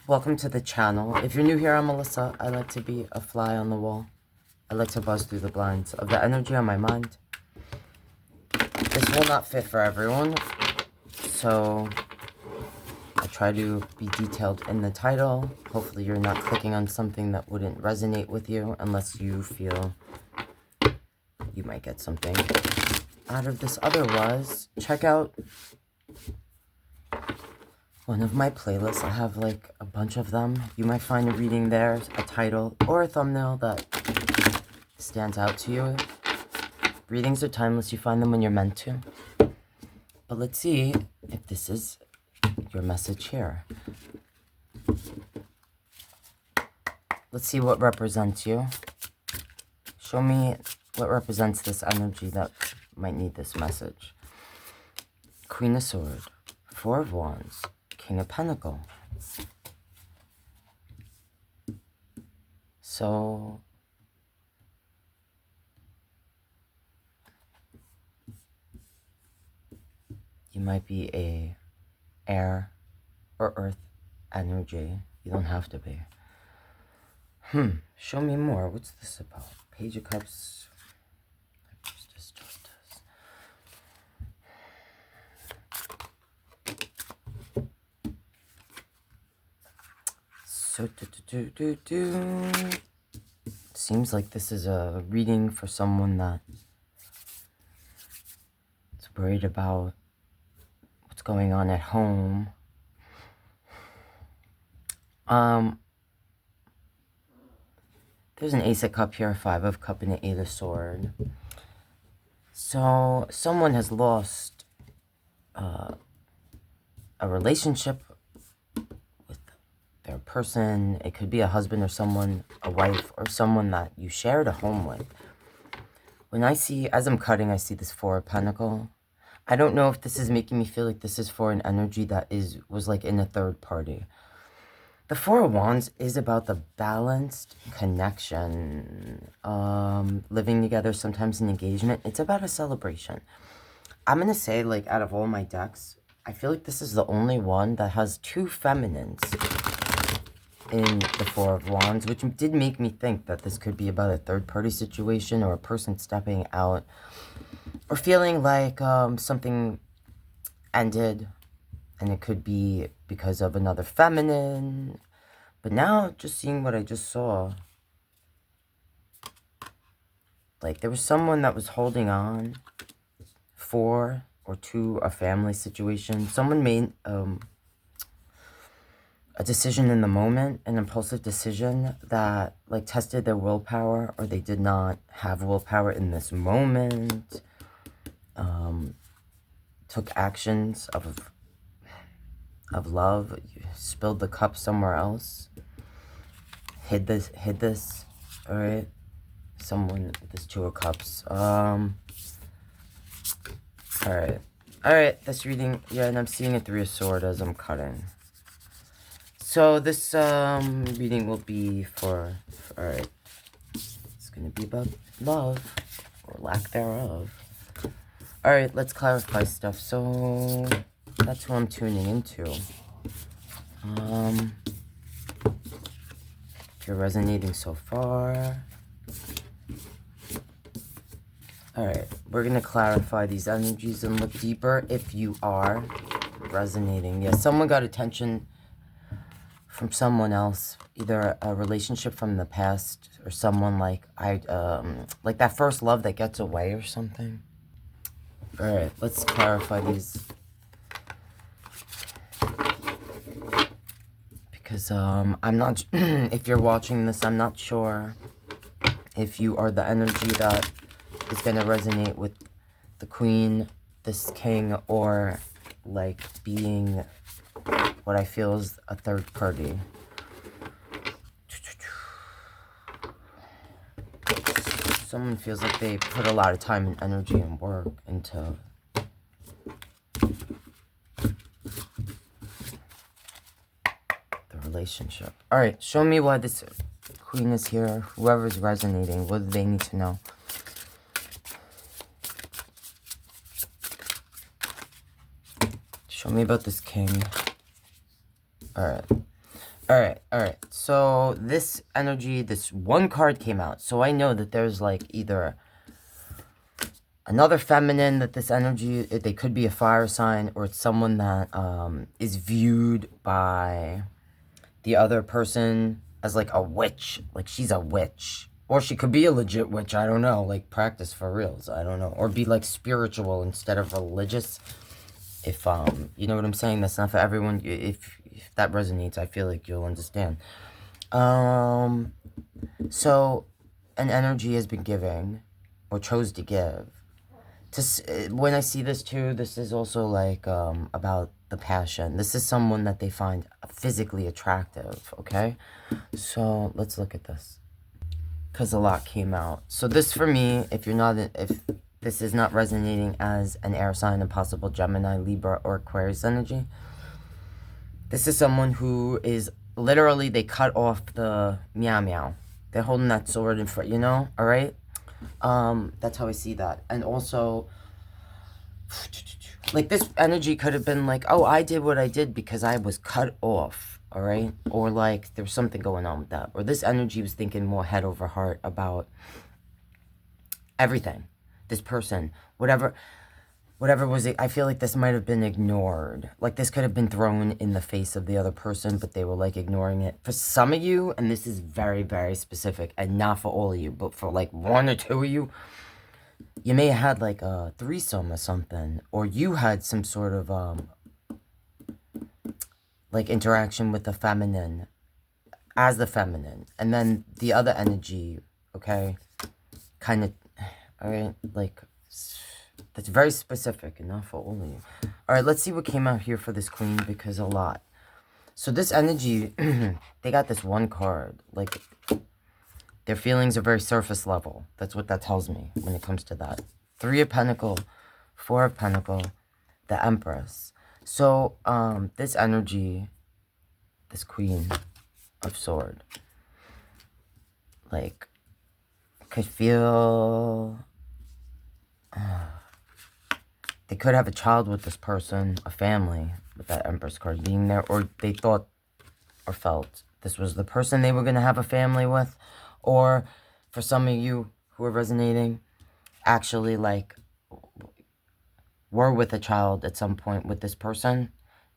Welcome to the channel. If you're new here, I'm Melissa. I like to be a fly on the wall. I like to buzz through the blinds of the energy on my mind. This will not fit for everyone, so I try to be detailed in the title. Hopefully you're not clicking on something that wouldn't resonate with you unless you feel you might get something out of this. Otherwise, check out one of my playlists. I have like a bunch of them. You might find a reading there, a title, or a thumbnail that stands out to you. Readings are timeless. You find them when you're meant to. But let's see if this is your message here. Let's see what represents you. Show me what represents this energy that might need this message. Queen of Swords, Four of Wands, King of Pentacles. So you might be a air or earth energy. You don't have to be. Show me more. What's this about? Page of Cups. So, seems like this is a reading for someone that is worried about what's going on at home. There's an Ace of Cup here, a Five of Cup, and an Eight of Sword. So, someone has lost a relationship with their person. It could be a husband or someone, a wife, or someone that you shared a home with. When I see, as I'm cutting, I see this Four of Pentacles. I don't know if this is making me feel like this is for an energy that was like in a third party. The Four of Wands is about the balanced connection, living together, sometimes an engagement. It's about a celebration. I'm going to say, like, out of all my decks, I feel like this is the only one that has two feminines in the Four of Wands, which did make me think that this could be about a third-party situation or a person stepping out or feeling like something ended. And it could be because of another feminine. But now, just seeing what I just saw, like there was someone that was holding on for or to a family situation. Someone made a decision in the moment, an impulsive decision that like tested their willpower, or they did not have willpower in this moment. Took actions of love, you spilled the cup somewhere else, hid this, all right? Someone, this Two of Cups, all right, this reading, yeah, and I'm seeing a Three of Swords as I'm cutting. So this, reading will be for, all right, it's gonna be about love, or lack thereof. All right, let's clarify stuff. So that's who I'm tuning into. If you're resonating so far. Alright, we're going to clarify these energies and look deeper if you are resonating. Yeah, someone got attention from someone else. Either a relationship from the past or someone like like that first love that gets away or something. Alright, let's clarify these. Because I'm not, if you're watching this, I'm not sure if you are the energy that is going to resonate with the Queen, this King, or like being what I feel is a third party. Someone feels like they put a lot of time and energy and work into relationship. All right, show me why this Queen is here. Whoever's resonating, what do they need to know? Show me about this King. All right. All right. So this energy, this one card came out. So I know that there's like either another feminine that this energy, they could be a fire sign, or it's someone that is viewed by the other person as like a witch. Like she's a witch. Or she could be a legit witch, I don't know. Like practice for reals, I don't know. Or be like spiritual instead of religious. If, you know what I'm saying? That's not for everyone. If that resonates, I feel like you'll understand. So an energy has been giving, or chose to give. When I see this too, this is also like about the passion. This is someone that they find physically attractive, okay? So let's look at this, because a lot came out. So this for me, if this is not resonating as an air sign, a possible Gemini, Libra, or Aquarius energy, this is someone who is literally, they cut off the meow meow. They're holding that sword in front, you know, all right? That's how I see that. And also, like, this energy could have been like, oh, I did what I did because I was cut off, all right? Or like there was something going on with that. Or this energy was thinking more head over heart about everything. This person, whatever was it, I feel like this might have been ignored. Like this could have been thrown in the face of the other person, but they were like ignoring it. For some of you, and this is very, very specific, and not for all of you, but for like one or two of you, you may have had like a threesome or something, or you had some sort of like interaction with the feminine, as the feminine, and then the other energy, okay, kind of, all right, like, that's very specific, and not for all of you. All right, let's see what came out here for this queen, because a lot. So this energy, they got this one card, like, their feelings are very surface level. That's what that tells me when it comes to that. 3 of Pentacles, 4 of Pentacles, the Empress. So, this energy, this Queen of Swords, like, could feel... they could have a child with this person, a family, with that Empress card being there, or they thought or felt this was the person they were going to have a family with, or for some of you who are resonating, actually, like, were with a child at some point with this person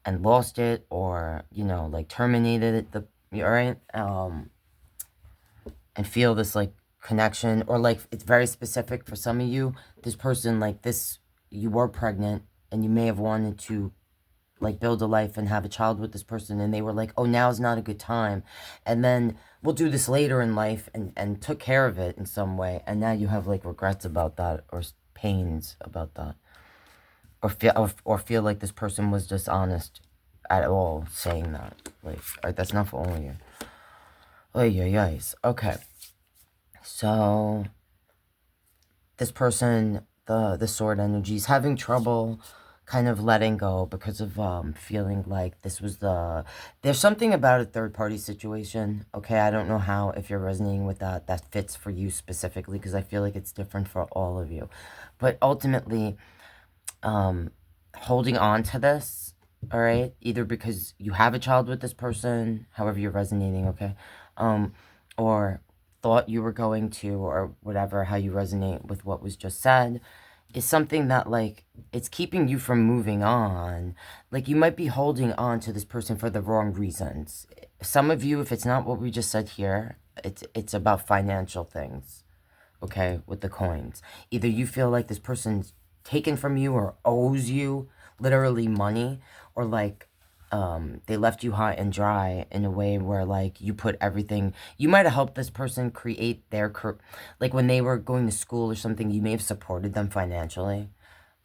and lost it, or, you know, like, terminated it, all right, and feel this, like, connection, or, like, it's very specific for some of you, this person, like, this, you were pregnant, and you may have wanted to, like, build a life and have a child with this person, and they were like, oh, now's not a good time, and then we'll do this later in life, and took care of it in some way, and now you have, like, regrets about that, or pains about that, or feel like this person was dishonest at all saying that, like, that's not for all of you. Oh, yeah, okay, so, this person, the sword energy, is having trouble kind of letting go because of feeling like this was there's something about a third-party situation, okay? I don't know how, if you're resonating with that fits for you specifically, because I feel like it's different for all of you. But ultimately, holding on to this, all right? Either because you have a child with this person, however you're resonating, okay? Or thought you were going to, or whatever, how you resonate with what was just said, is something that, like, it's keeping you from moving on. Like, you might be holding on to this person for the wrong reasons. Some of you, if it's not what we just said here, it's about financial things, okay, with the coins. Either you feel like this person's taken from you or owes you literally money, or like they left you high and dry in a way where, like, you put everything, you might have helped this person create their like when they were going to school or something, you may have supported them financially,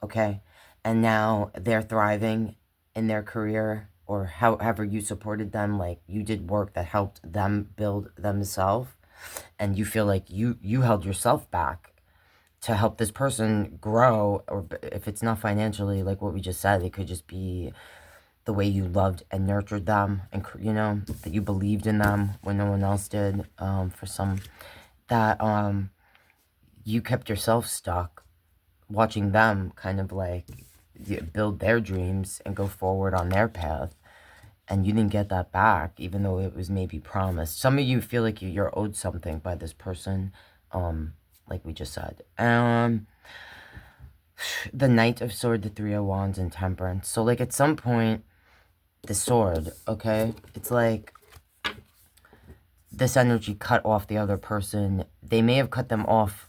okay, and now they're thriving in their career, or however you supported them, like you did work that helped them build themselves, and you feel like you held yourself back to help this person grow, or if it's not financially, like what we just said, it could just be the way you loved and nurtured them, and, you know, that you believed in them when no one else did, for some, that you kept yourself stuck watching them kind of like build their dreams and go forward on their path, and you didn't get that back, even though it was maybe promised. Some of you feel like you're owed something by this person, like we just said. The Knight of Swords, the Three of Wands, and Temperance. So, like, at some point, the sword, okay? It's like this energy cut off the other person. They may have cut them off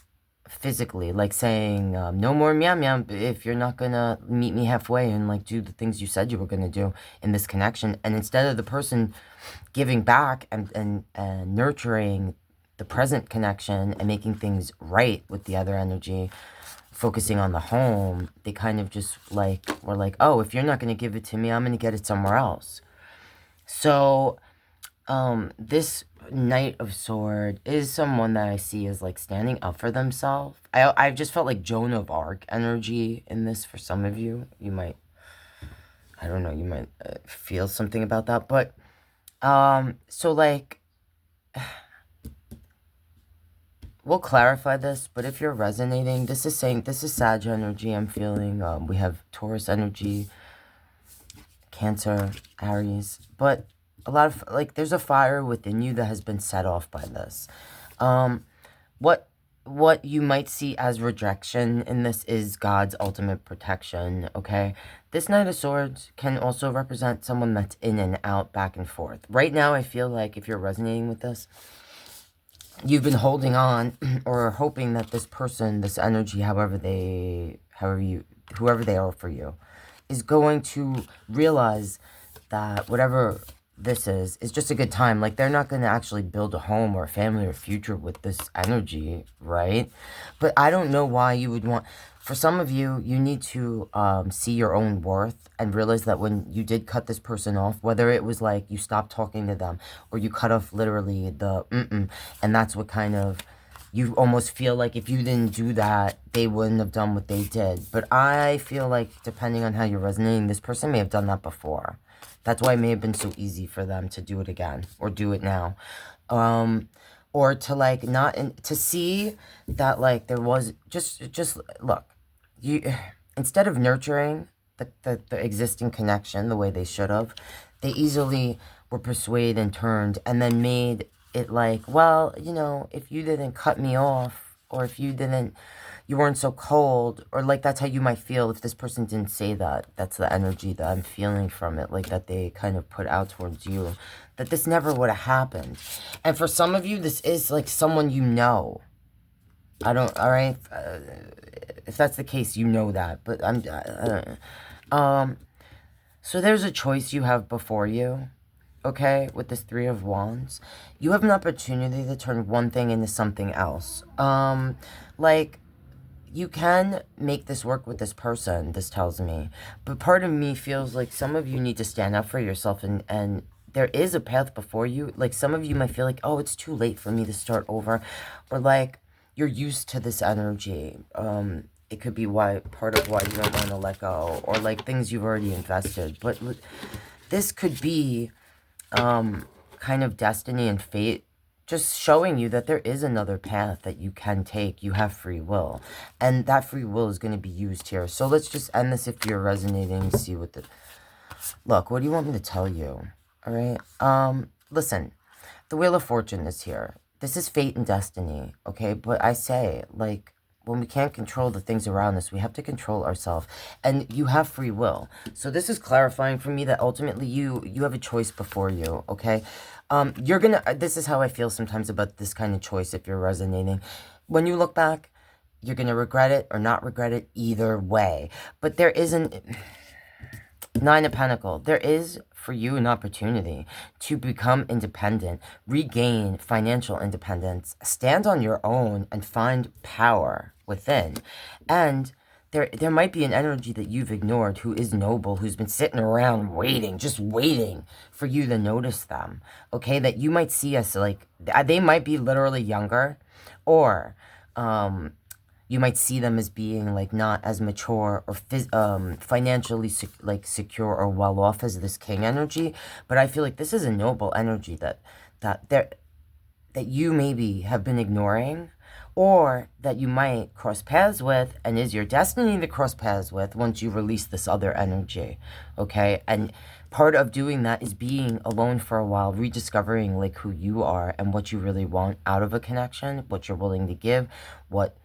physically, like saying, no more meow meow if you're not gonna meet me halfway and, like, do the things you said you were gonna do in this connection. And instead of the person giving back and nurturing the present connection and making things right with the other energy, focusing on the home, they kind of just like were like, oh, if you're not going to give it to me, I'm going to get it somewhere else. So this Knight of Sword is someone that I see as like standing up for themselves. I just felt like Joan of Arc energy in this. For some of you, you might, I don't know, you might feel something about that. But so like, we'll clarify this, but if you're resonating, this is saying, this is Sag energy I'm feeling. We have Taurus energy, Cancer, Aries, but a lot of, like, there's a fire within you that has been set off by this. What you might see as rejection in this is God's ultimate protection, okay? This Knight of Swords can also represent someone that's in and out, back and forth. Right now, I feel like if you're resonating with this, you've been holding on or hoping that this person, this energy, whoever they are for you, is going to realize that whatever this is just a good time. Like, they're not going to actually build a home or a family or future with this energy, right? But I don't know why you would want... For some of you, you need to see your own worth and realize that when you did cut this person off, whether it was like you stopped talking to them or you cut off literally the and that's what kind of... You almost feel like if you didn't do that, they wouldn't have done what they did. But I feel like, depending on how you're resonating, this person may have done that before. That's why it may have been so easy for them to do it again or do it now. Or to, like, not... to see that, like, there was... Just look. You, instead of nurturing the existing connection the way they should have, they easily were persuaded and turned and then made it like, well, you know, if you didn't cut me off, or if you weren't so cold, or like that's how you might feel if this person didn't say that. That's the energy that I'm feeling from it, like that they kind of put out towards you, that this never would have happened. And for some of you, this is like someone you know. All right, if that's the case, you know that, but so there's a choice you have before you, okay, with this Three of Wands. You have an opportunity to turn one thing into something else. Like, you can make this work with this person, this tells me, but part of me feels like some of you need to stand up for yourself, and there is a path before you. Like, some of you might feel like, oh, it's too late for me to start over, or like, you're used to this energy. It could be part of why you don't want to let go, or like things you've already invested. But this could be kind of destiny and fate just showing you that there is another path that you can take. You have free will, and that free will is going to be used here. So let's just end this if you're resonating. See what the... Look, what do you want me to tell you? All right? Listen, the Wheel of Fortune is here. This is fate and destiny, okay? But I say, like, when we can't control the things around us, we have to control ourselves. And you have free will. So this is clarifying for me that ultimately you have a choice before you, okay? You're gonna... This is how I feel sometimes about this kind of choice if you're resonating. When you look back, you're gonna regret it or not regret it either way. But there isn't... Nine of Pentacles. There is, for you, an opportunity to become independent, regain financial independence, stand on your own, and find power within. And there might be an energy that you've ignored who is noble, who's been sitting around waiting, just waiting for you to notice them, okay? That you might see as, like, they might be literally younger, or you might see them as being, like, not as mature or financially secure or well off as this king energy. But I feel like this is a noble energy that you maybe have been ignoring, or that you might cross paths with and is your destiny to cross paths with once you release this other energy, okay? And part of doing that is being alone for a while, rediscovering like who you are and what you really want out of a connection, what you're willing to give, what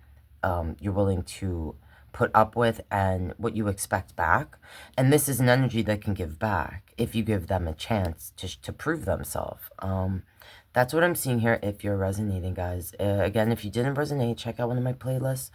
you're willing to put up with, and what you expect back. And this is an energy that can give back if you give them a chance to prove themselves. That's what I'm seeing here if you're resonating, guys. Again, if you didn't resonate, check out one of my playlists.